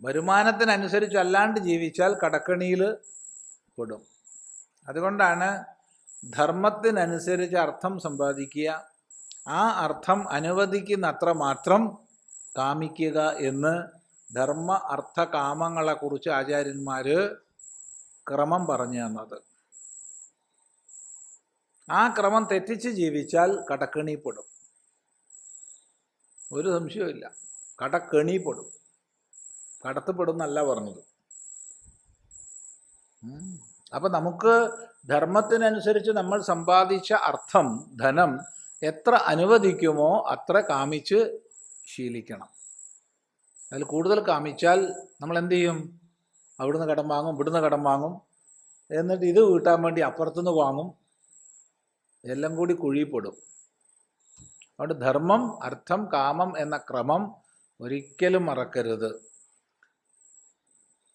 വരുമാനത്തിനനുസരിച്ചല്ലാണ്ട് ജീവിച്ചാൽ കടക്കണിയിൽ പെടും. അതുകൊണ്ടാണ് ധർമ്മത്തിനനുസരിച്ച് അർത്ഥം സമ്പാദിക്കുക, ആ അർത്ഥം അനുവദിക്കുന്നത്ര മാത്രം കാമിക്കുക എന്ന് ധർമ്മ അർത്ഥ കാമങ്ങളെക്കുറിച്ച് ആചാര്യന്മാർ ക്രമം പറഞ്ഞു തന്നത്. ആ ക്രമം തെറ്റിച്ച് ജീവിച്ചാൽ കടക്കണിപ്പെടും. ഒരു സംശയവുമില്ല, കടക്കണിപ്പെടും. കടത്തപ്പെടുന്നല്ല പറഞ്ഞത്. അപ്പം നമുക്ക് ധർമ്മത്തിനനുസരിച്ച് നമ്മൾ സമ്പാദിച്ച അർത്ഥം, ധനം എത്ര അനുവദിക്കുമോ അത്ര കാമിച്ച് ശീലിക്കണം. അതിൽ കൂടുതൽ കാമിച്ചാൽ നമ്മൾ എന്തു ചെയ്യും? അവിടുന്ന് കടം വാങ്ങും, ഇവിടുന്ന് കടം വാങ്ങും, എന്നിട്ട് ഇത് വീട്ടാൻ വേണ്ടി അപ്പുറത്തുനിന്ന് വാങ്ങും. എല്ലാം കൂടി കുഴിപ്പെടും. അതുകൊണ്ട് ധർമ്മം, അർത്ഥം, കാമം എന്ന ക്രമം ഒരിക്കലും മറക്കരുത്.